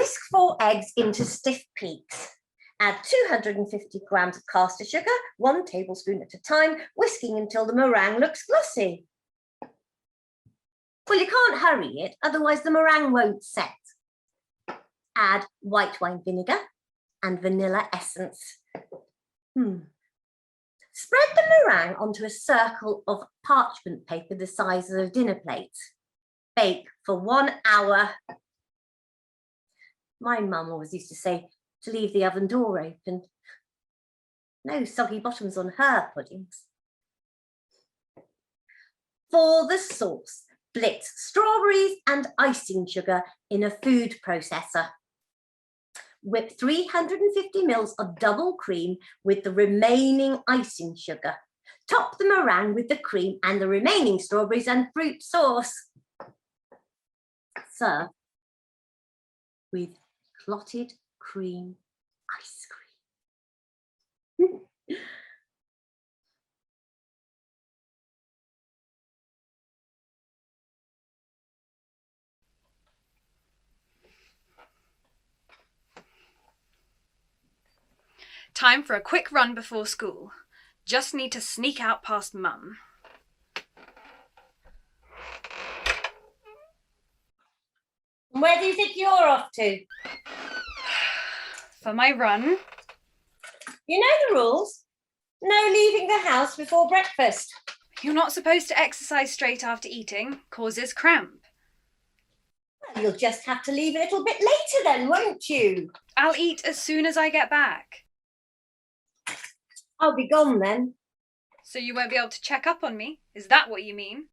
whisk 4 eggs into stiff peaks. Add 250 grams of caster sugar, 1 tablespoon at a time, whisking until the meringue looks glossy. Well, you can't hurry it, otherwise the meringue won't set. Add white wine vinegar and vanilla essence. Spread the meringue onto a circle of parchment paper the size of a dinner plate. Bake for 1 hour. My mum always used to say to leave the oven door open. No soggy bottoms on her puddings. For the sauce, blitz strawberries and icing sugar in a food processor. Whip 350 mils of double cream with the remaining icing sugar. Top the meringue with the cream and the remaining strawberries and fruit sauce. Serve with clotted cream ice cream. Time for a quick run before school. Just need to sneak out past Mum. Where do you think you're off to? For my run. You know the rules. No leaving the house before breakfast. You're not supposed to exercise straight after eating. Causes cramp. Well, you'll just have to leave a little bit later then, won't you? I'll eat as soon as I get back. I'll be gone then. So you won't be able to check up on me? Is that what you mean?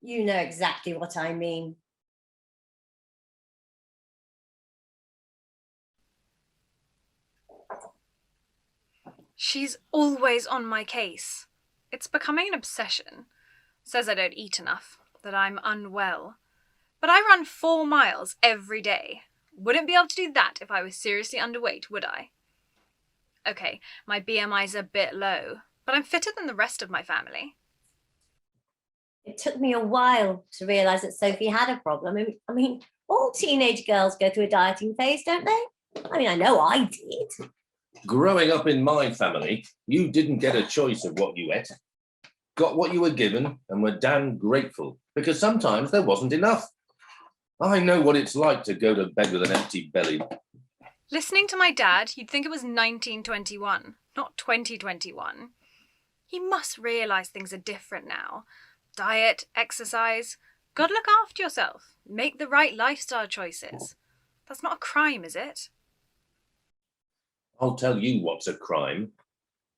You know exactly what I mean. She's always on my case. It's becoming an obsession. Says I don't eat enough, that I'm unwell. But I run 4 miles every day. Wouldn't be able to do that if I was seriously underweight, would I? Okay, my BMI's a bit low, but I'm fitter than the rest of my family. It took me a while to realise that Sophie had a problem. I mean, all teenage girls go through a dieting phase, don't they? I mean, I know I did. Growing up in my family, you didn't get a choice of what you ate. Got what you were given and were damn grateful, because sometimes there wasn't enough. I know what it's like to go to bed with an empty belly. Listening to my dad, you'd think it was 1921, not 2021. He must realise things are different now. Diet, exercise. Gotta look after yourself. Make the right lifestyle choices. That's not a crime, is it? I'll tell you what's a crime.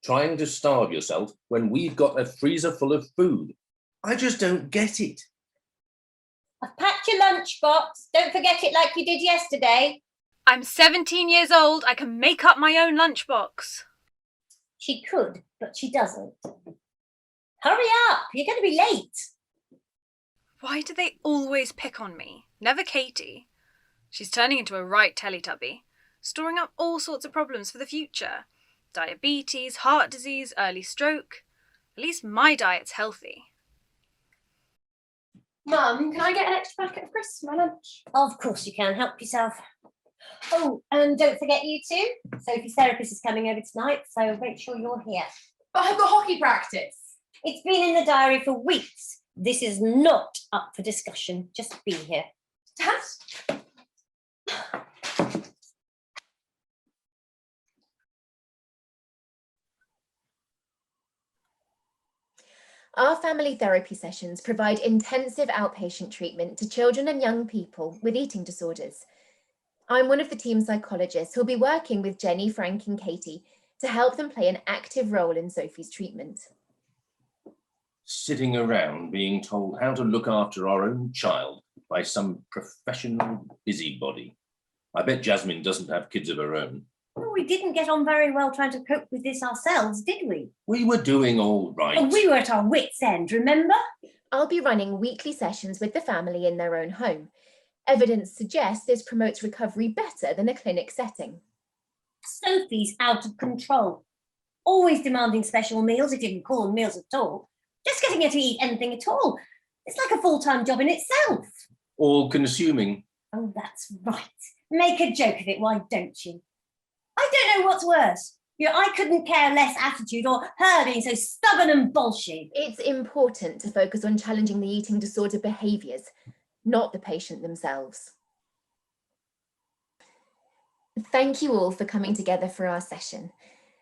Trying to starve yourself when we've got a freezer full of food. I just don't get it. I've packed your lunchbox. Don't forget it like you did yesterday. I'm 17 years old. I can make up my own lunchbox. She could, but she doesn't. Hurry up, you're going to be late. Why do they always pick on me? Never Katie. She's turning into a right Teletubby, storing up all sorts of problems for the future. Diabetes, heart disease, early stroke. At least my diet's healthy. Mum, can I get an extra packet of crisps for my lunch? Of course you can, help yourself. Oh, and don't forget you two. Sophie's therapist is coming over tonight, so make sure you're here. But I've got hockey practice. It's been in the diary for weeks. This is not up for discussion. Just be here. Dad? Our family therapy sessions provide intensive outpatient treatment to children and young people with eating disorders. I'm one of the team psychologists who'll be working with Jenny, Frank and Katie to help them play an active role in Sophie's treatment. Sitting around being told how to look after our own child by some professional busybody. I bet Jasmine doesn't have kids of her own. Well, we didn't get on very well trying to cope with this ourselves, did we? We were doing all right. Oh, we were at our wits' end, remember? I'll be running weekly sessions with the family in their own home. Evidence suggests this promotes recovery better than a clinic setting. Sophie's out of control. Always demanding special meals, if you can call them meals at all. Just getting her to eat anything at all. It's like a full-time job in itself. all-consuming. Oh, that's right. Make a joke of it, why don't you? I don't know what's worse. Your I couldn't care less attitude or her being so stubborn and bolshy. It's important to focus on challenging the eating disorder behaviours, not the patient themselves. Thank you all for coming together for our session.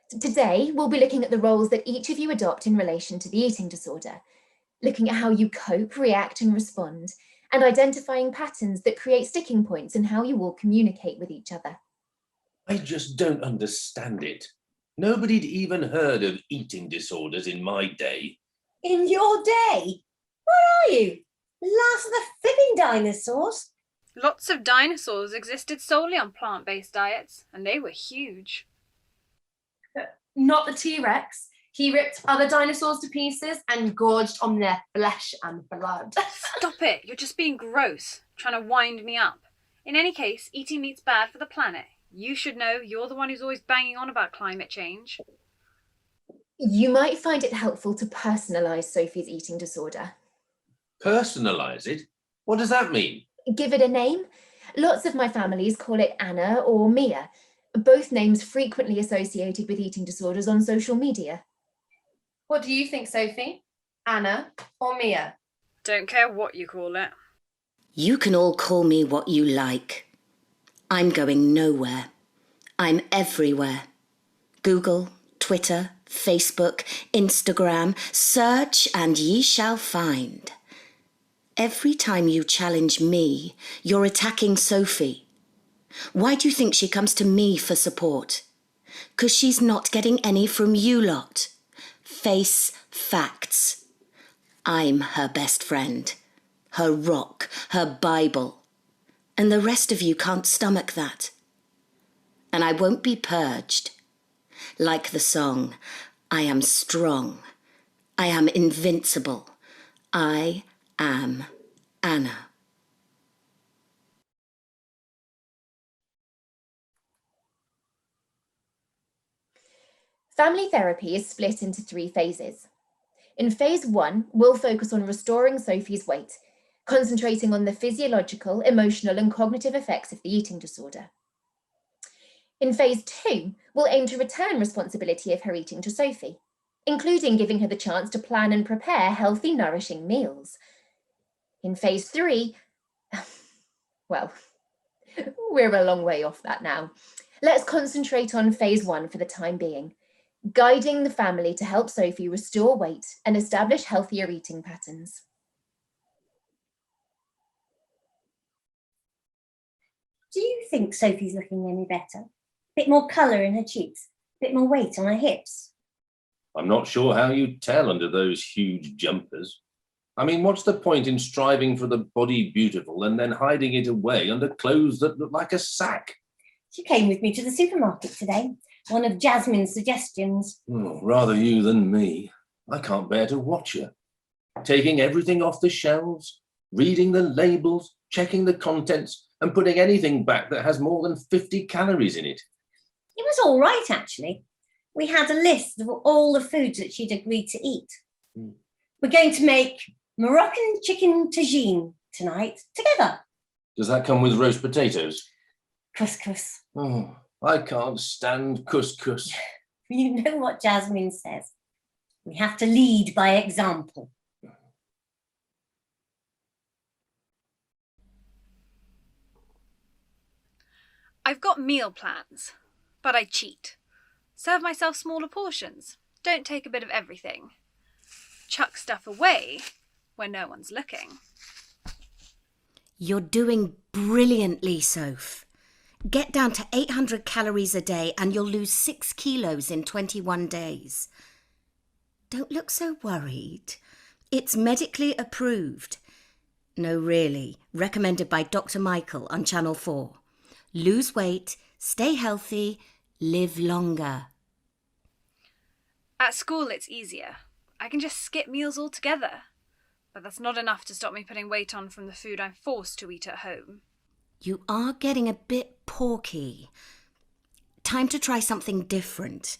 Today, we'll be looking at the roles that each of you adopt in relation to the eating disorder, looking at how you cope, react and respond, and identifying patterns that create sticking points in how you all communicate with each other. I just don't understand it. Nobody'd even heard of eating disorders in my day. In your day? Where are you? Last of the flipping dinosaurs? Lots of dinosaurs existed solely on plant-based diets, and they were huge. Not the T-Rex. He ripped other dinosaurs to pieces and gorged on their flesh and blood. Stop it, you're just being gross, trying to wind me up. In any case, eating meat's bad for the planet. You should know, you're the one who's always banging on about climate change. You might find it helpful to personalise Sophie's eating disorder. Personalise it? What does that mean? Give it a name. Lots of my families call it Anna or Mia, both names frequently associated with eating disorders on social media. What do you think, Sophie? Anna or Mia? Don't care what you call it. You can all call me what you like. I'm going nowhere. I'm everywhere. Google, Twitter, Facebook, Instagram, search and ye shall find. Every time you challenge me, you're attacking Sophie. Why do you think she comes to me for support? 'Cause she's not getting any from you lot. Face facts. I'm her best friend, her rock, her Bible. And the rest of you can't stomach that. And I won't be purged. Like the song, I am strong. I am invincible. I am Anna. Family therapy is split into 3 phases. In phase 1, we'll focus on restoring Sophie's weight, concentrating on the physiological, emotional and cognitive effects of the eating disorder. In phase 2, we'll aim to return responsibility of her eating to Sophie, including giving her the chance to plan and prepare healthy, nourishing meals. In phase 3, well, we're a long way off that now. Let's concentrate on phase 1 for the time being, guiding the family to help Sophie restore weight and establish healthier eating patterns. Do you think Sophie's looking any better? Bit more colour in her cheeks, bit more weight on her hips? I'm not sure how you tell under those huge jumpers. I mean, what's the point in striving for the body beautiful and then hiding it away under clothes that look like a sack? She came with me to the supermarket today. One of Jasmine's suggestions. Oh, rather you than me. I can't bear to watch her. Taking everything off the shelves, reading the labels, checking the contents, and putting anything back that has more than 50 calories in it. It was all right, actually. We had a list of all the foods that she'd agreed to eat. We're going to make Moroccan chicken tagine tonight together. Does that come with roast potatoes? Couscous. Oh, I can't stand couscous. You know what Jasmine says. We have to lead by example. I've got meal plans, but I cheat. Serve myself smaller portions. Don't take a bit of everything. Chuck stuff away when no one's looking. You're doing brilliantly, Soph. Get down to 800 calories a day and you'll lose 6 kilos in 21 days. Don't look so worried. It's medically approved. No, really. Recommended by Dr. Michael on Channel 4. Lose weight, stay healthy, live longer. At school, it's easier. I can just skip meals altogether. But that's not enough to stop me putting weight on from the food I'm forced to eat at home. You are getting a bit porky. Time to try something different.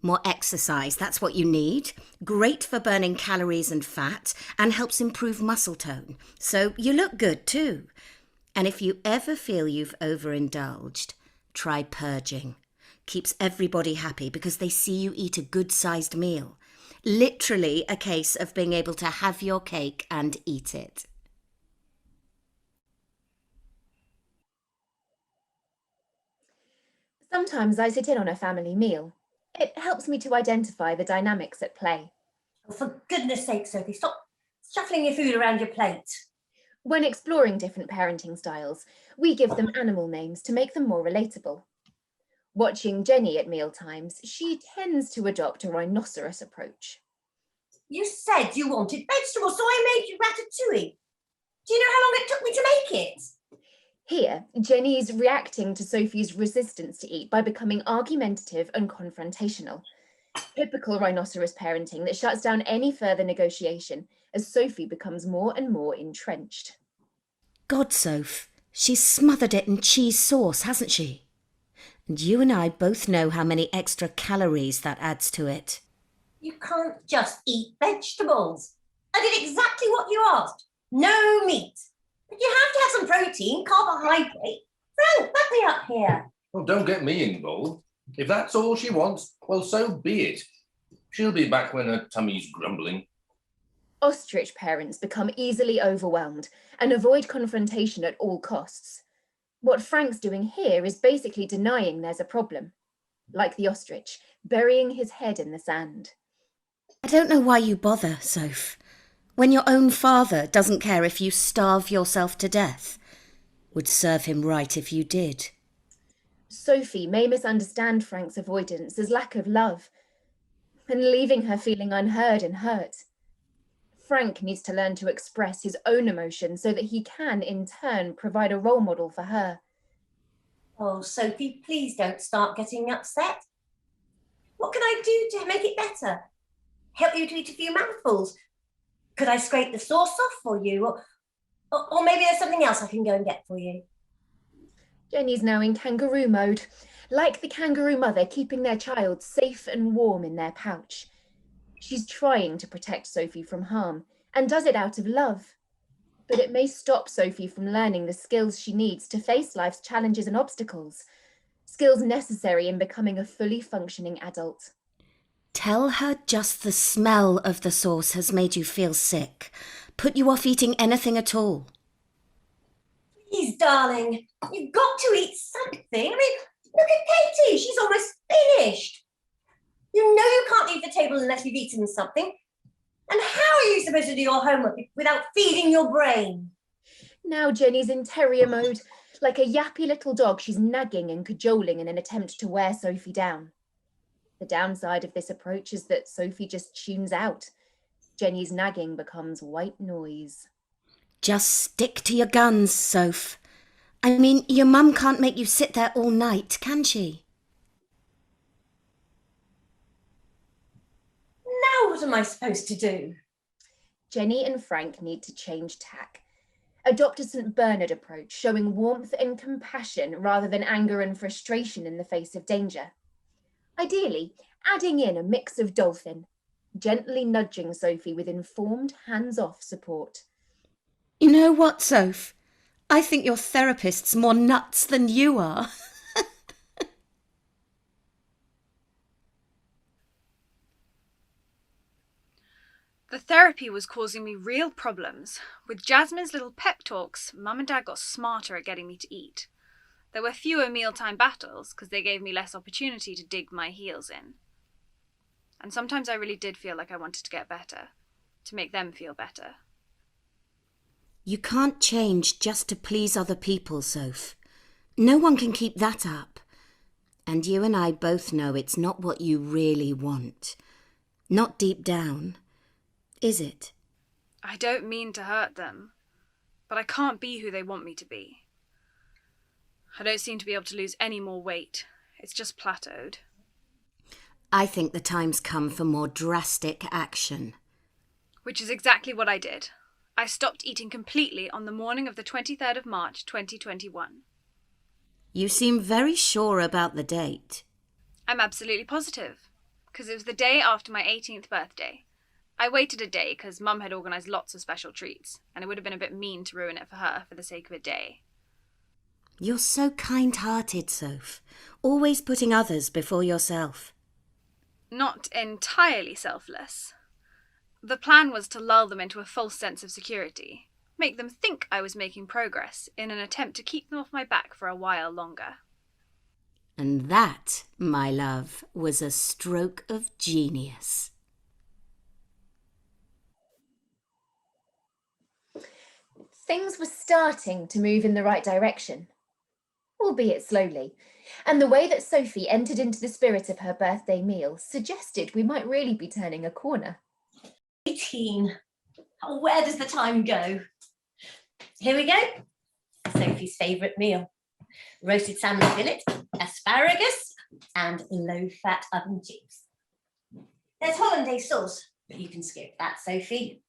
More exercise, that's what you need. Great for burning calories and fat and helps improve muscle tone. So you look good too. And if you ever feel you've overindulged, try purging. Keeps everybody happy because they see you eat a good-sized meal. Literally a case of being able to have your cake and eat it. Sometimes I sit in on a family meal. It helps me to identify the dynamics at play. Oh, for goodness sake, Sophie, stop shuffling your food around your plate. When exploring different parenting styles, we give them animal names to make them more relatable. Watching Jenny at mealtimes, she tends to adopt a rhinoceros approach. You said you wanted vegetables, so I made you ratatouille. Do you know how long it took me to make it? Here, Jenny's reacting to Sophie's resistance to eat by becoming argumentative and confrontational. Typical rhinoceros parenting that shuts down any further negotiation as Sophie becomes more and more entrenched. God, Soph, she's smothered it in cheese sauce, hasn't she? And you and I both know how many extra calories that adds to it. You can't just eat vegetables. I did exactly what you asked. No meat. But you have to have some protein, carbohydrate. Frank, back me up here. Well, don't get me involved. If that's all she wants, well, so be it. She'll be back when her tummy's grumbling. Ostrich parents become easily overwhelmed and avoid confrontation at all costs. What Frank's doing here is basically denying there's a problem. Like the ostrich, burying his head in the sand. I don't know why you bother, Soph. When your own father doesn't care if you starve yourself to death. Would serve him right if you did. Sophie may misunderstand Frank's avoidance as lack of love, and leaving her feeling unheard and hurt. Frank needs to learn to express his own emotions so that he can, in turn, provide a role model for her. Oh, Sophie, please don't start getting upset. What can I do to make it better? Help you to eat a few mouthfuls? Could I scrape the sauce off for you? Or maybe there's something else I can go and get for you. Jenny's now in kangaroo mode, like the kangaroo mother keeping their child safe and warm in their pouch. She's trying to protect Sophie from harm and does it out of love. But it may stop Sophie from learning the skills she needs to face life's challenges and obstacles, skills necessary in becoming a fully functioning adult. Tell her just the smell of the sauce has made you feel sick. Put you off eating anything at all. Please, darling, you've got to eat something. I mean, look at Katie, she's almost finished. You know you can't leave the table unless you've eaten something. And how are you supposed to do your homework without feeding your brain? Now Jenny's in terrier mode. Like a yappy little dog, she's nagging and cajoling in an attempt to wear Sophie down. The downside of this approach is that Sophie just tunes out. Jenny's nagging becomes white noise. Just stick to your guns, Soph. I mean, your mum can't make you sit there all night, can she? Now what am I supposed to do? Jenny and Frank need to change tack. Adopt a St. Bernard approach, showing warmth and compassion rather than anger and frustration in the face of danger. Ideally, adding in a mix of dolphin, gently nudging Sophie with informed, hands-off support. You know what, Soph? I think your therapist's more nuts than you are. The therapy was causing me real problems. With Jasmine's little pep talks, Mum and Dad got smarter at getting me to eat. There were fewer mealtime battles because they gave me less opportunity to dig my heels in. And sometimes I really did feel like I wanted to get better, to make them feel better. You can't change just to please other people, Soph. No one can keep that up. And you and I both know it's not what you really want. Not deep down. Is it? I don't mean to hurt them, but I can't be who they want me to be. I don't seem to be able to lose any more weight. It's just plateaued. I think the time's come for more drastic action. Which is exactly what I did. I stopped eating completely on the morning of the 23rd of March, 2021. You seem very sure about the date. I'm absolutely positive. because it was the day after my 18th birthday. I waited a day because Mum had organised lots of special treats, and it would have been a bit mean to ruin it for her for the sake of a day. You're so kind-hearted, Soph. Always putting others before yourself. Not entirely selfless. The plan was to lull them into a false sense of security, make them think I was making progress in an attempt to keep them off my back for a while longer. And that, my love, was a stroke of genius. Things were starting to move in the right direction, albeit slowly, and the way that Sophie entered into the spirit of her birthday meal suggested we might really be turning a corner. 18. Oh, where does the time go? Here we go. Sophie's favourite meal. Roasted salmon fillet, asparagus, and low-fat oven chips. There's hollandaise sauce, but you can skip that, Sophie.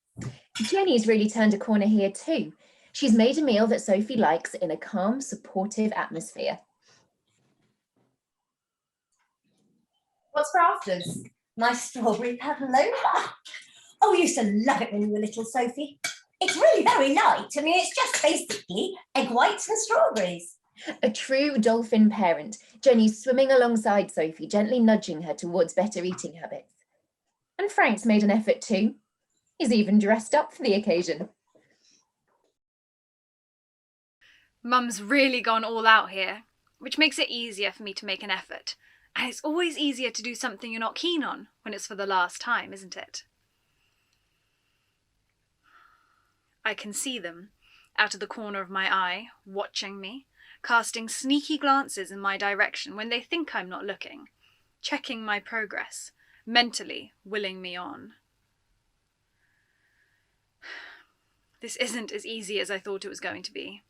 Jenny's really turned a corner here too. She's made a meal that Sophie likes in a calm, supportive atmosphere. What's for afters? My strawberry pavlova. Oh, we used to love it when you were little, Sophie. It's really very light. I mean, it's just basically egg whites and strawberries. A true dolphin parent, Jenny's swimming alongside Sophie, gently nudging her towards better eating habits. And Frank's made an effort too. He's even dressed up for the occasion. Mum's really gone all out here, which makes it easier for me to make an effort. And it's always easier to do something you're not keen on when it's for the last time, isn't it? I can see them, out of the corner of my eye, watching me, casting sneaky glances in my direction when they think I'm not looking, checking my progress, mentally willing me on. This isn't as easy as I thought it was going to be.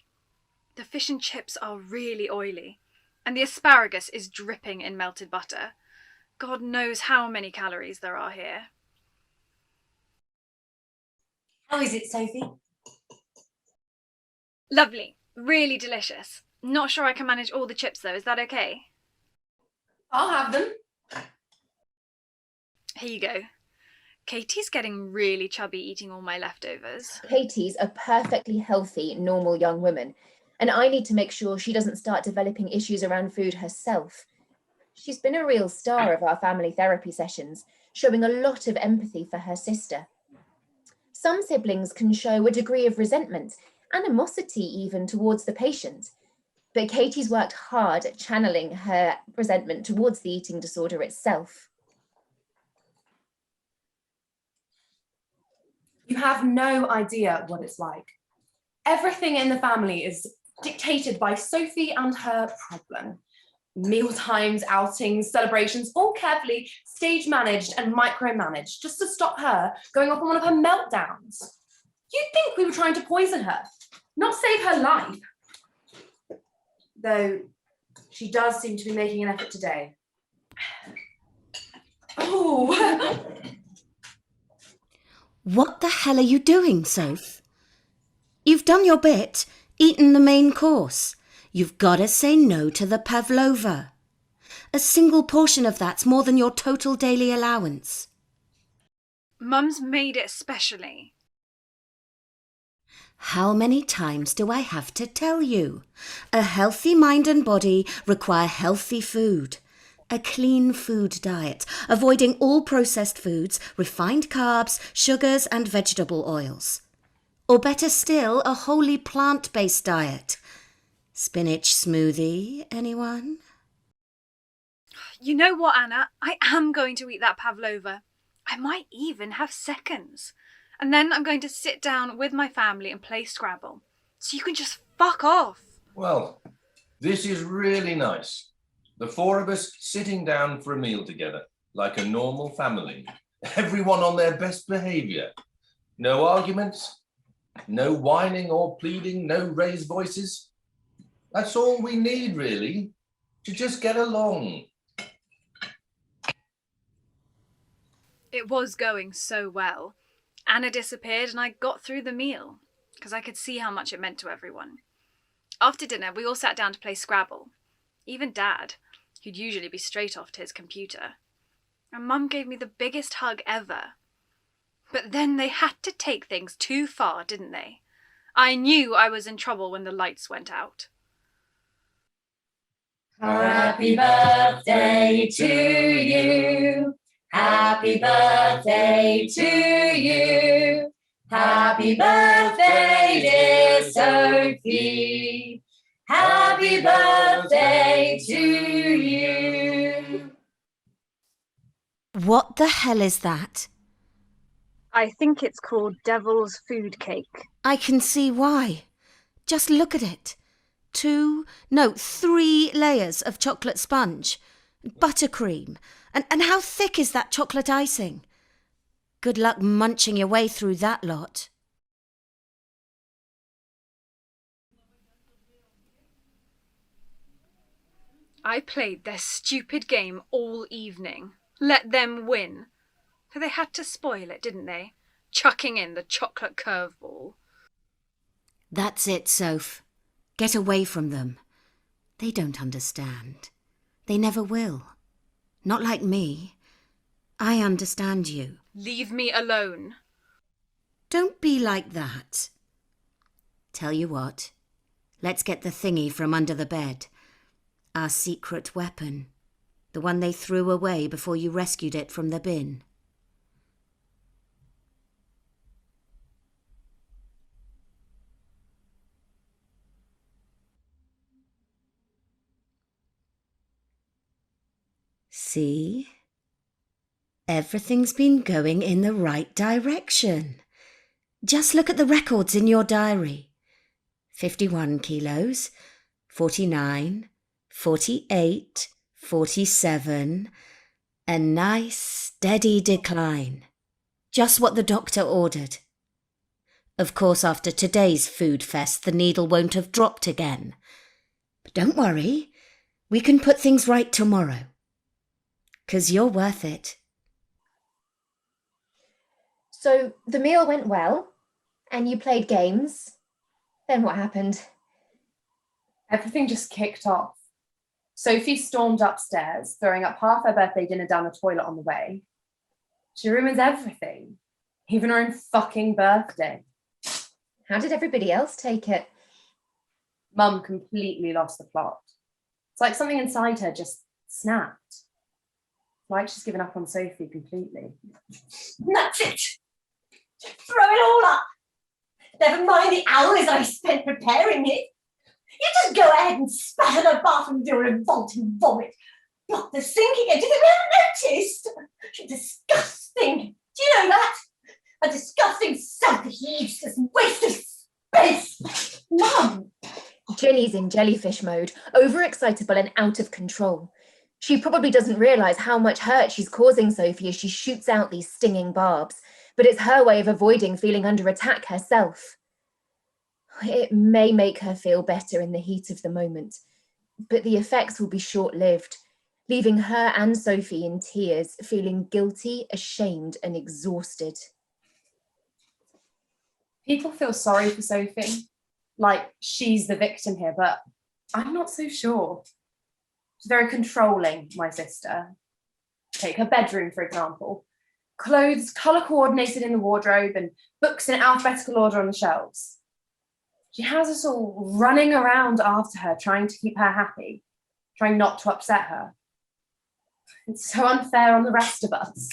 The fish and chips are really oily, and the asparagus is dripping in melted butter. God knows how many calories there are here. How is it, Sophie? Lovely. Really delicious. Not sure I can manage all the chips though, is that okay? I'll have them. Here you go. Katie's getting really chubby eating all my leftovers. Katie's a perfectly healthy, normal young woman, and I need to make sure she doesn't start developing issues around food herself. She's been a real star of our family therapy sessions, showing a lot of empathy for her sister. Some siblings can show a degree of resentment, animosity even, towards the patient, but Katie's worked hard at channeling her resentment towards the eating disorder itself. You have no idea what it's like. Everything in the family is dictated by Sophie and her problem. Meal times, outings, celebrations, all carefully stage managed and micromanaged just to stop her going off on one of her meltdowns. You'd think we were trying to poison her, not save her life. Though she does seem to be making an effort today. Oh. What the hell are you doing, Soph? You've done your bit, eaten the main course. You've got to say no to the pavlova. A single portion of that's more than your total daily allowance. Mum's made it specially. How many times do I have to tell you? A healthy mind and body require healthy food. A clean food diet, avoiding all processed foods, refined carbs, sugars and vegetable oils. Or better still, a wholly plant-based diet. Spinach smoothie, anyone? You know what, Anna? I am going to eat that pavlova. I might even have seconds. And then I'm going to sit down with my family and play Scrabble. So you can just fuck off. Well, this is really nice. The four of us sitting down for a meal together, like a normal family. Everyone on their best behaviour. No arguments, no whining or pleading, no raised voices. That's all we need, really, to just get along. It was going so well. Anna disappeared and I got through the meal, because I could see how much it meant to everyone. After dinner, we all sat down to play Scrabble. Even Dad, who'd usually be straight off to his computer. And Mum gave me the biggest hug ever. But then they had to take things too far, didn't they? I knew I was in trouble when the lights went out. Happy birthday to you. Happy birthday to you. Happy birthday, dear Sophie. Happy birthday to you. What the hell is that? I think it's called Devil's Food Cake. I can see why. Just look at it. 3 layers of chocolate sponge, buttercream, and how thick is that chocolate icing? Good luck munching your way through that lot. I played their stupid game all evening. Let them win. For they had to spoil it, didn't they? Chucking in the chocolate curveball. That's it, Soph. Get away from them. They don't understand. They never will. Not like me. I understand you. Leave me alone. Don't be like that. Tell you what. Let's get the thingy from under the bed. Our secret weapon. The one they threw away before you rescued it from the bin. See? Everything's been going in the right direction. Just look at the records in your diary. 51 kilos, 49, 48, 47. A nice, steady decline. Just what the doctor ordered. Of course, after today's food fest, the needle won't have dropped again. But don't worry, we can put things right tomorrow. 'Cause you're worth it. So the meal went well, and you played games. Then what happened? Everything just kicked off. Sophie stormed upstairs, throwing up half her birthday dinner down the toilet on the way. She ruins everything, even her own fucking birthday. How did everybody else take it? Mum completely lost the plot. It's like something inside her just snapped. Like she's given up on Sophie completely. That's it. Throw it all up. Never mind the hours I spent preparing it. You just go ahead and spatter the bathroom with your revolting vomit. Block the sink again. Do you think we haven't noticed? You're disgusting. Do you know that? A disgusting, selfish, useless waste of space. Mum. Jenny's in jellyfish mode, overexcitable and out of control. She probably doesn't realise how much hurt she's causing Sophie as she shoots out these stinging barbs, but it's her way of avoiding feeling under attack herself. It may make her feel better in the heat of the moment, but the effects will be short-lived, leaving her and Sophie in tears, feeling guilty, ashamed and exhausted. People feel sorry for Sophie, like she's the victim here, but I'm not so sure. She's very controlling, my sister. Take her bedroom, for example. Clothes colour-coordinated in the wardrobe and books in alphabetical order on the shelves. She has us all running around after her, trying to keep her happy, trying not to upset her. It's so unfair on the rest of us.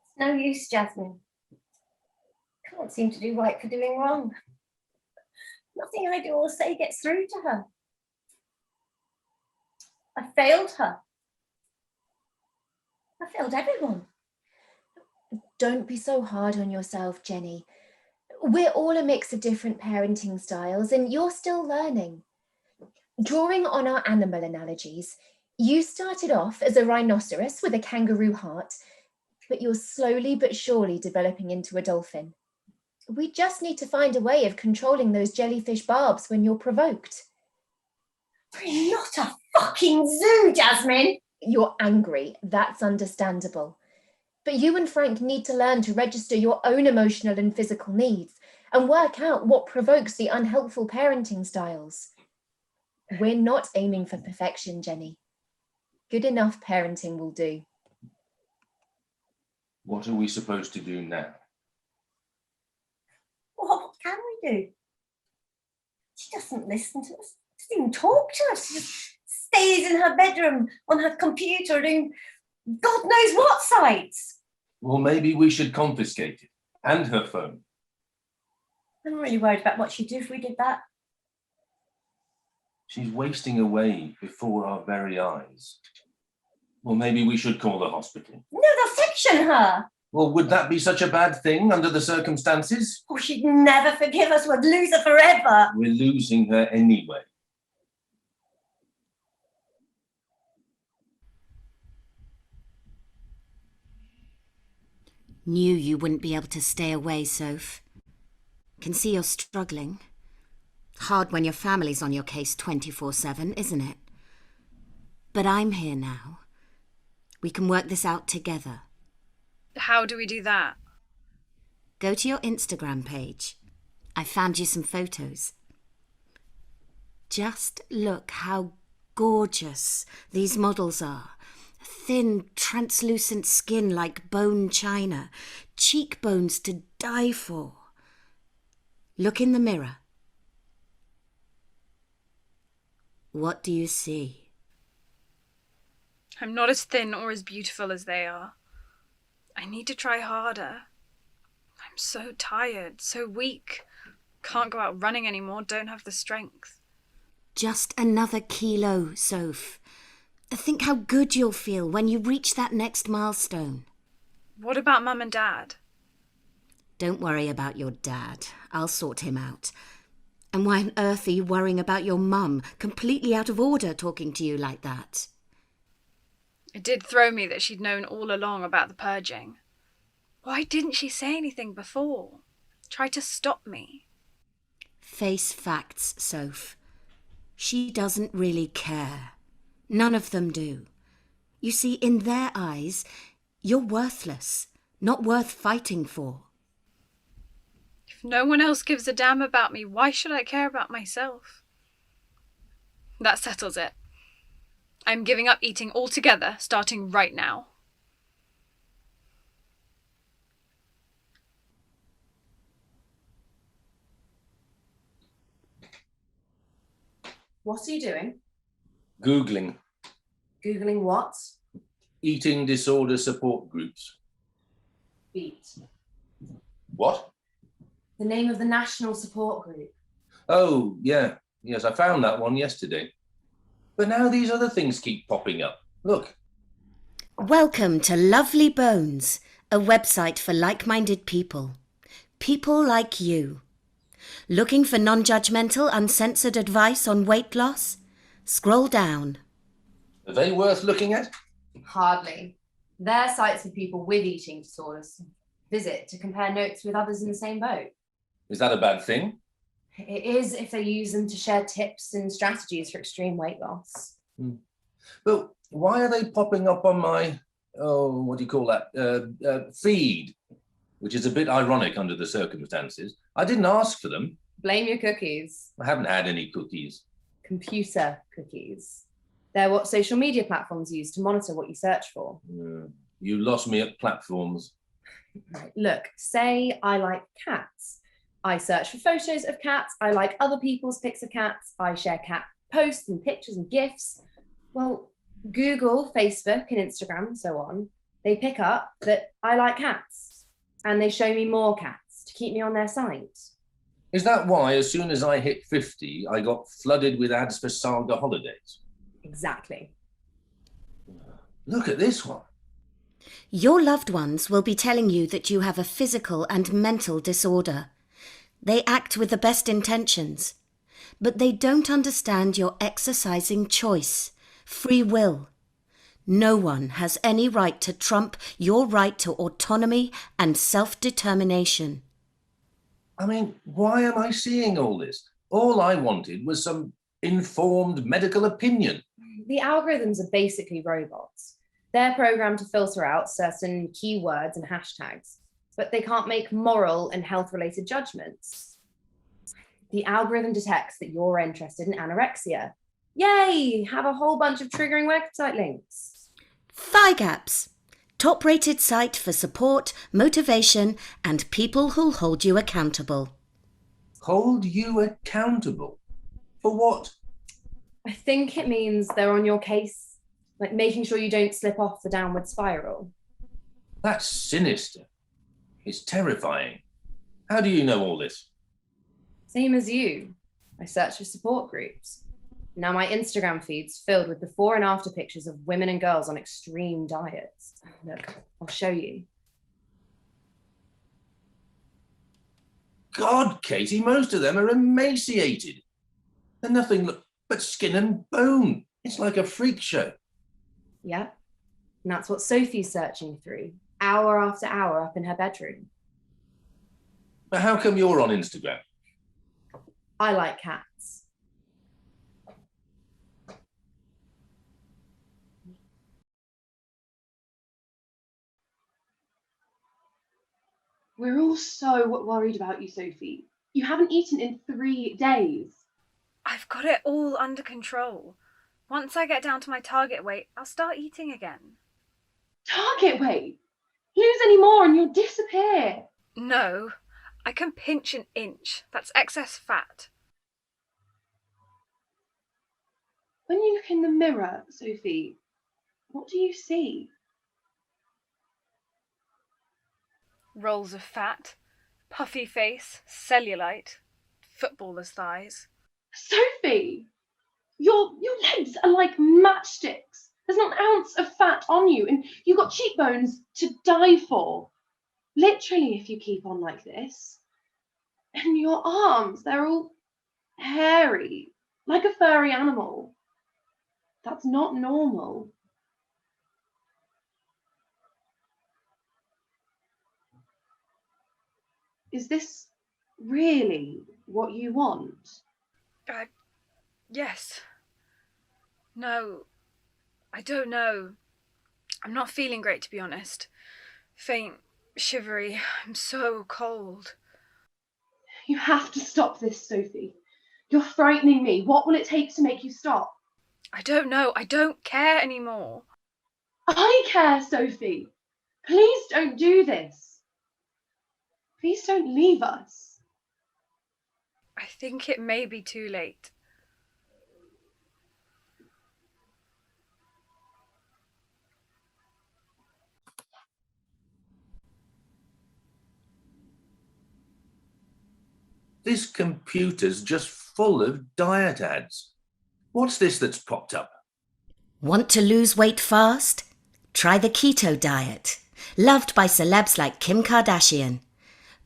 It's no use, Jasmine. Can't seem to do right for doing wrong. Nothing I do or say gets through to her. I failed her. I failed everyone. Don't be so hard on yourself, Jenny. We're all a mix of different parenting styles and you're still learning. Drawing on our animal analogies, you started off as a rhinoceros with a kangaroo heart, but you're slowly but surely developing into a dolphin. We just need to find a way of controlling those jellyfish barbs when you're provoked. We're not a fucking zoo, Jasmine. You're angry, that's understandable. But you and Frank need to learn to register your own emotional and physical needs and work out what provokes the unhelpful parenting styles. We're not aiming for perfection, Jenny. Good enough parenting will do. What are we supposed to do now? What can we do? She doesn't listen to us, doesn't even talk to us. She just stays in her bedroom on her computer doing God knows what sites. Well, maybe we should confiscate it and her phone. I'm really worried about what she'd do if we did that. She's wasting away before our very eyes. Well, maybe we should call the hospital. No, they'll section her. Well, would that be such a bad thing under the circumstances? Oh, she'd never forgive us. We'd lose her forever. We're losing her anyway. Knew you wouldn't be able to stay away, Soph. Can see you're struggling. Hard when your family's on your case 24/7, isn't it? But I'm here now. We can work this out together. How do we do that? Go to your Instagram page. I found you some photos. Just look how gorgeous these models are. Thin, translucent skin like bone china, cheekbones to die for. Look in the mirror. What do you see? I'm not as thin or as beautiful as they are. I need to try harder. I'm so tired, so weak. Can't go out running anymore, don't have the strength. Just another kilo, Soph. Think how good you'll feel when you reach that next milestone. What about Mum and Dad? Don't worry about your dad. I'll sort him out. And why on earth are you worrying about your mum, completely out of order, talking to you like that? It did throw me that she'd known all along about the purging. Why didn't she say anything before? Try to stop me. Face facts, Soph. She doesn't really care. None of them do. You see, in their eyes, you're worthless, not worth fighting for. If no one else gives a damn about me, why should I care about myself? That settles it. I'm giving up eating altogether, starting right now. What are you doing? Googling Googling what? eating disorder support groups. Beat. What? The name of the national support group. Oh, yeah. Yes, I found that one yesterday. But now these other things keep popping up. Look. Welcome to Lovely Bones, a website for like-minded people. People like you. Looking for non-judgmental, uncensored advice on weight loss? Scroll down. Are they worth looking at? Hardly. They're sites for people with eating disorders. Visit to compare notes with others in the same boat. Is that a bad thing? It is if they use them to share tips and strategies for extreme weight loss. But why are they popping up on my, what do you call that, feed? Which is a bit ironic under the circumstances. I didn't ask for them. Blame your cookies. I haven't had any cookies. Computer cookies. They're what social media platforms use to monitor what you search for. You lost me at platforms. Right, look, say I like cats. I search for photos of cats. I like other people's pics of cats. I share cat posts and pictures and GIFs. Well, Google, Facebook and Instagram and so on, they pick up that I like cats and they show me more cats to keep me on their site. Is that why as soon as I hit 50, I got flooded with ads for Saga holidays? Exactly. Look at this one. Your loved ones will be telling you that you have a physical and mental disorder. They act with the best intentions, but they don't understand you're exercising choice, free will. No one has any right to trump your right to autonomy and self-determination. I mean, why am I seeing all this? All I wanted was some informed medical opinion. The algorithms are basically robots. They're programmed to filter out certain keywords and hashtags. but they can't make moral and health-related judgments. The algorithm detects that you're interested in anorexia. Yay! Have a whole bunch of triggering website links. Thigh Gaps, top-rated site for support, motivation, and people who'll hold you accountable. Hold you accountable? For what? I think it means they're on your case, like making sure you don't slip off the downward spiral. That's sinister. It's terrifying. How do you know all this? Same as you. I search for support groups. Now my Instagram feed's filled with before and after pictures of women and girls on extreme diets. Look, I'll show you. God, Katie, most of them are emaciated. They're nothing but skin and bone. It's like a freak show. Yeah, and that's what Sophie's searching through, hour after hour up in her bedroom. But how come you're on Instagram? I like cats. We're all so worried about you, Sophie. You haven't eaten in 3 days. I've got it all under control. Once I get down to my target weight, I'll start eating again. Target weight? Lose any more and you'll disappear. No, I can pinch an inch. That's excess fat. When you look in the mirror, Sophie, what do you see? Rolls of fat, puffy face, cellulite, footballer's thighs. Sophie, your legs are like matchsticks. There's not an ounce of fat on you, and you've got cheekbones to die for. Literally, if you keep on like this. And your arms, they're all hairy, like a furry animal. That's not normal. Is this really what you want? Yes. No, I don't know. I'm not feeling great, to be honest. Faint, shivery, I'm so cold. You have to stop this, Sophie. You're frightening me. What will it take to make you stop? I don't know. I don't care anymore. I care, Sophie. Please don't do this. Please don't leave us. I think it may be too late. This computer's just full of diet ads. What's this that's popped up? Want to lose weight fast? Try the keto diet, loved by celebs like Kim Kardashian.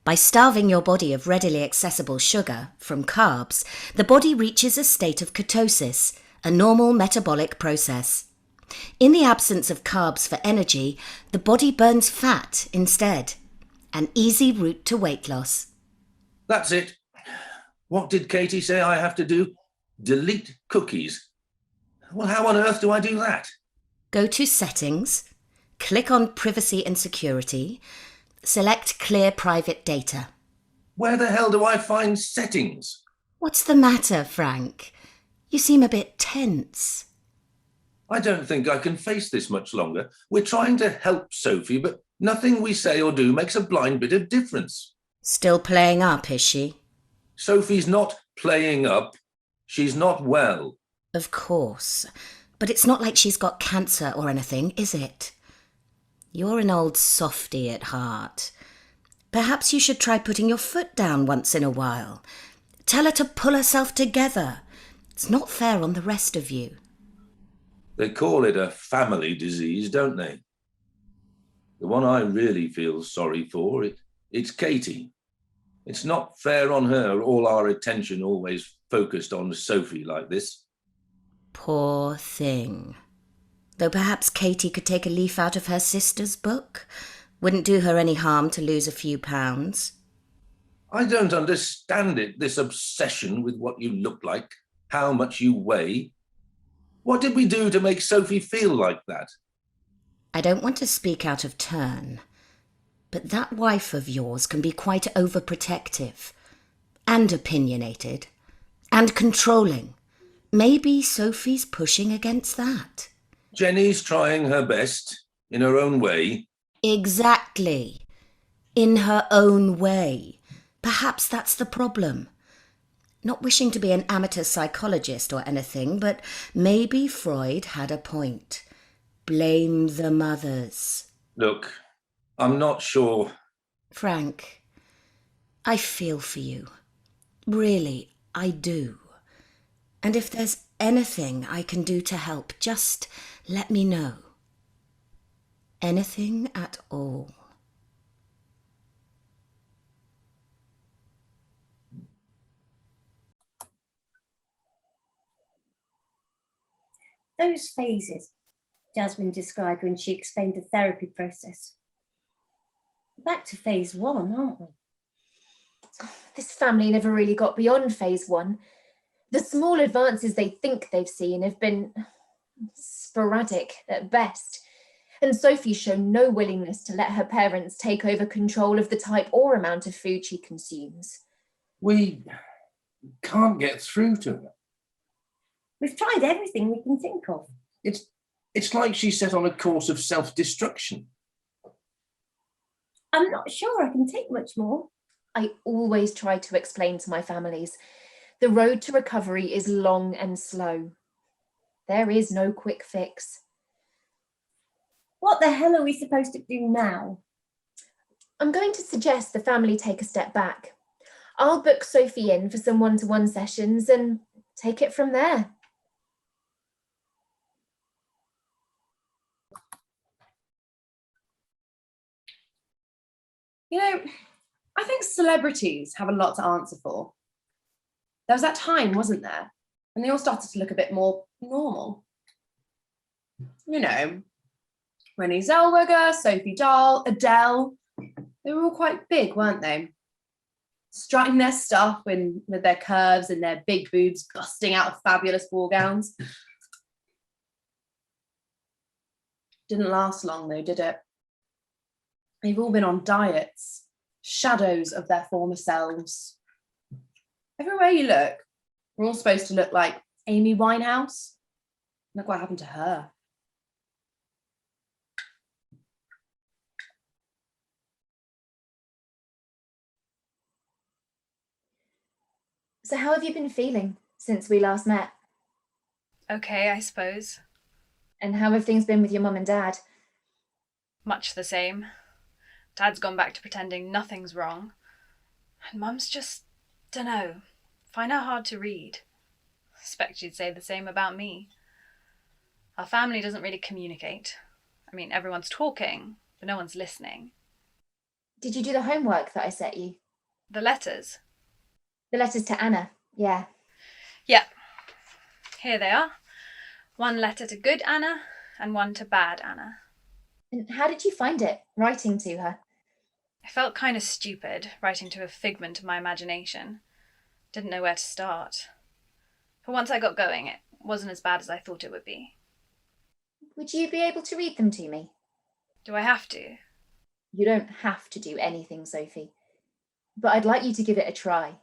By starving your body of readily accessible sugar from carbs, the body reaches a state of ketosis, a normal metabolic process. In the absence of carbs for energy, the body burns fat instead. An easy route to weight loss. That's it. What did Katie say I have to do? Delete cookies. Well, how on earth do I do that? Go to Settings, click on Privacy and Security, select Clear Private Data. Where the hell do I find settings? What's the matter, Frank? You seem a bit tense. I don't think I can face this much longer. We're trying to help Sophie, but nothing we say or do makes a blind bit of difference. Still playing up, is she? Sophie's not playing up. She's not well. Of course. But it's not like she's got cancer or anything, is it? You're an old softy at heart. Perhaps you should try putting your foot down once in a while. Tell her to pull herself together. It's not fair on the rest of you. They call it a family disease, don't they? The one I really feel sorry for, it's Katie. It's not fair on her, all our attention always focused on Sophie like this. Poor thing. Though perhaps Katie could take a leaf out of her sister's book. Wouldn't do her any harm to lose a few pounds. I don't understand it, this obsession with what you look like, how much you weigh. What did we do to make Sophie feel like that? I don't want to speak out of turn, But that wife of yours can be quite overprotective and opinionated and controlling. Maybe Sophie's pushing against that. Jenny's trying her best in her own way. Exactly. In her own way. Perhaps that's the problem. Not wishing to be an amateur psychologist or anything, but maybe Freud had a point. Blame the mothers. Look, I'm not sure. Frank, I feel for you. Really, I do. And if there's anything I can do to help, just let me know. Anything at all. Those phases Jasmine described when she explained the therapy process. Back to phase 1, aren't we? This family never really got beyond phase 1. The small advances they think they've seen have been sporadic at best. And Sophie's shown no willingness to let her parents take over control of the type or amount of food she consumes. We can't get through to her. We've tried everything we can think of. It's like she's set on a course of self-destruction. I'm not sure I can take much more. I always try to explain to my families, the road to recovery is long and slow. There is no quick fix. What the hell are we supposed to do now? I'm going to suggest the family take a step back. I'll book Sophie in for some one-to-one sessions and take it from there. You know, I think celebrities have a lot to answer for. There was that time, wasn't there, when they all started to look a bit more normal. You know, Renée Zellweger, Sophie Dahl, Adele, they were all quite big, weren't they? Strutting their stuff with their curves and their big boobs busting out of fabulous ball gowns. Didn't last long though, did it? They've all been on diets, shadows of their former selves. Everywhere you look, we're all supposed to look like Amy Winehouse. Look what happened to her. So how have you been feeling since we last met? Okay, I suppose. And how have things been with your mum and dad? Much the same. Dad's gone back to pretending nothing's wrong. And Mum's just, dunno, find her hard to read. Suspect you'd say the same about me. Our family doesn't really communicate. I mean, everyone's talking, but no one's listening. Did you do the homework that I set you? The letters? The letters to Anna, yeah. Yeah. Here they are. One letter to good Anna and one to bad Anna. And how did you find it, writing to her? I felt kind of stupid, writing to a figment of my imagination. Didn't know where to start. But once I got going, it wasn't as bad as I thought it would be. Would you be able to read them to me? Do I have to? You don't have to do anything, Sophie. But I'd like you to give it a try.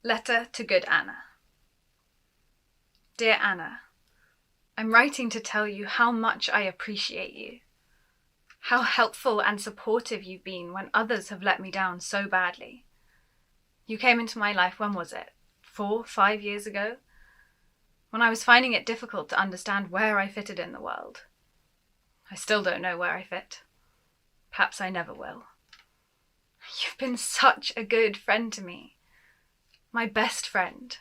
Letter to good Anna. Dear Anna, I'm writing to tell you how much I appreciate you. How helpful and supportive you've been when others have let me down so badly. You came into my life, when was it? 4, 5 years ago? When I was finding it difficult to understand where I fitted in the world. I still don't know where I fit. Perhaps I never will. You've been such a good friend to me. My best friend.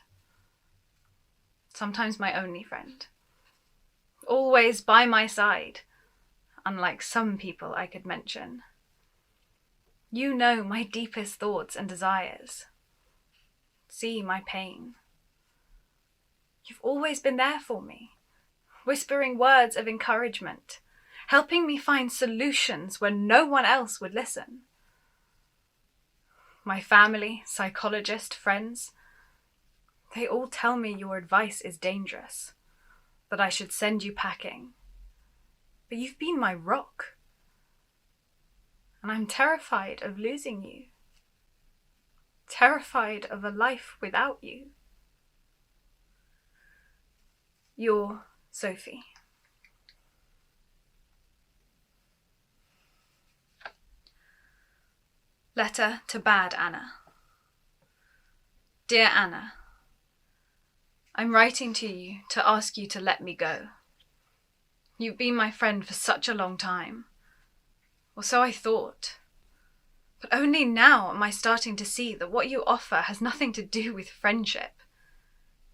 Sometimes my only friend. Always by my side, unlike some people I could mention. You know my deepest thoughts and desires. See my pain. You've always been there for me, whispering words of encouragement, helping me find solutions when no one else would listen. My family, psychologist, friends, they all tell me your advice is dangerous, that I should send you packing. But you've been my rock. And I'm terrified of losing you. Terrified of a life without you. Your Sophie. Letter to Bad Anna. Dear Anna, I'm writing to you to ask you to let me go. You've been my friend for such a long time. Or so I thought. But only now am I starting to see that what you offer has nothing to do with friendship.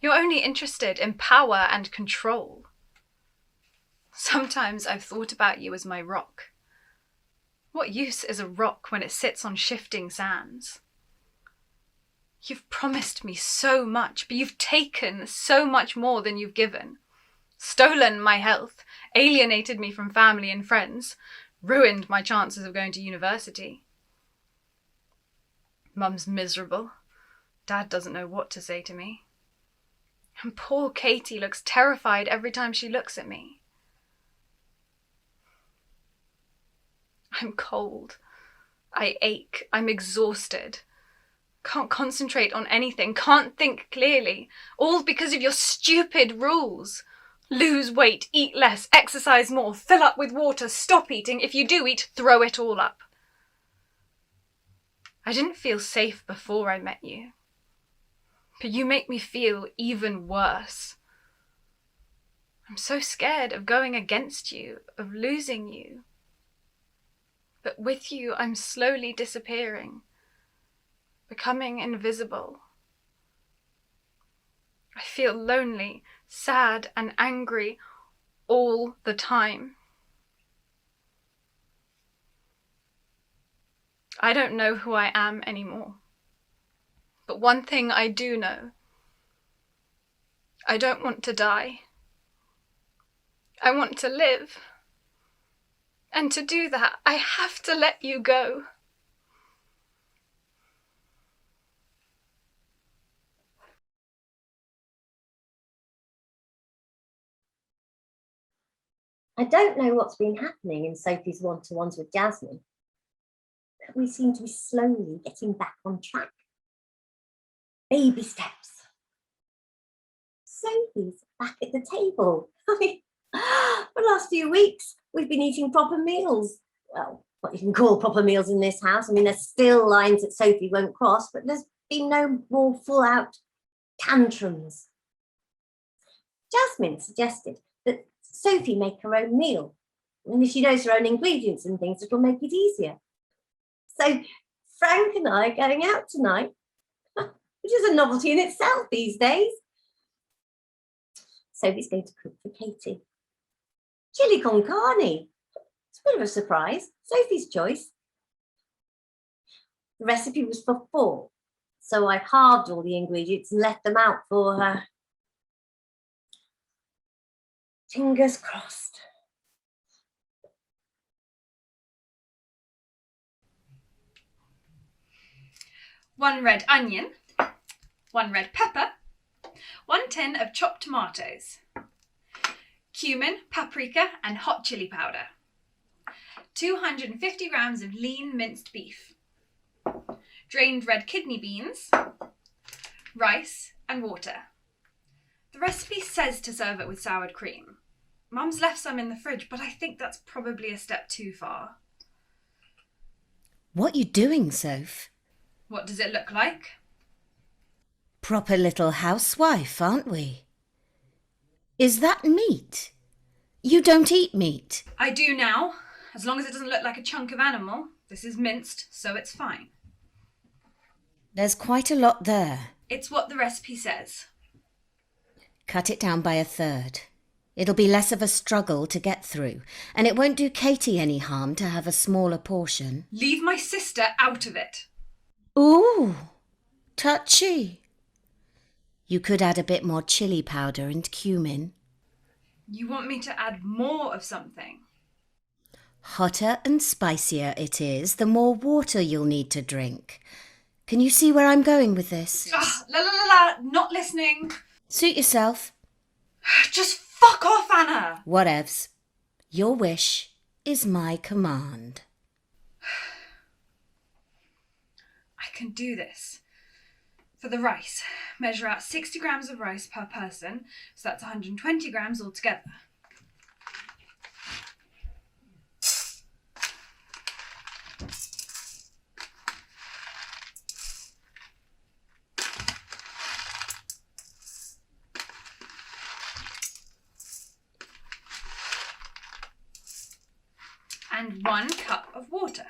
You're only interested in power and control. Sometimes I've thought about you as my rock. What use is a rock when it sits on shifting sands? You've promised me so much, but you've taken so much more than you've given. Stolen my health, alienated me from family and friends, ruined my chances of going to university. Mum's miserable. Dad doesn't know what to say to me. And poor Katie looks terrified every time she looks at me. I'm cold. I ache. I'm exhausted. Can't concentrate on anything. Can't think clearly. All because of your stupid rules. Lose weight, eat less, exercise more, fill up with water, stop eating. If you do eat, throw it all up. I didn't feel safe before I met you. But you make me feel even worse. I'm so scared of going against you, of losing you. But with you, I'm slowly disappearing, becoming invisible. I feel lonely, sad, and angry all the time. I don't know who I am anymore. But one thing I do know. I don't want to die. I want to live. And to do that, I have to let you go. I don't know what's been happening in Sophie's one-to-ones with Jasmine, but we seem to be slowly getting back on track. Baby steps. Sophie's back at the table. I mean, for the last few weeks, we've been eating proper meals. Well, what you can call proper meals in this house. I mean, there's still lines that Sophie won't cross, but there's been no more full-out tantrums. Jasmine suggested that Sophie make her own meal. And if she knows her own ingredients and things, it'll make it easier. So Frank and I are going out tonight, which is a novelty in itself these days. Sophie's going to cook for Katie. Chili con carne. It's a bit of a surprise. Sophie's choice. The recipe was for 4, so I halved all the ingredients and left them out for her. Fingers crossed. One red onion, 1 red pepper, 1 tin of chopped tomatoes, cumin, paprika and hot chili powder, 250 grams of lean minced beef, drained red kidney beans, rice and water. The recipe says to serve it with soured cream. Mum's left some in the fridge, but I think that's probably a step too far. What you doing, Soph? What does it look like? Proper little housewife, aren't we? Is that meat? You don't eat meat. I do now, as long as it doesn't look like a chunk of animal. This is minced, so it's fine. There's quite a lot there. It's what the recipe says. Cut it down by 1/3. It'll be less of a struggle to get through, and it won't do Katie any harm to have a smaller portion. Leave my sister out of it. Ooh, touchy. You could add a bit more chili powder and cumin. You want me to add more of something? Hotter and spicier it is, the more water you'll need to drink. Can you see where I'm going with this? Ugh, la la la la, not listening. Suit yourself. Just Fuck off, Anna! Whatevs. Your wish is my command. I can do this. For the rice, measure out 60 grams of rice per person, so that's 120 grams altogether. And 1 cup of water.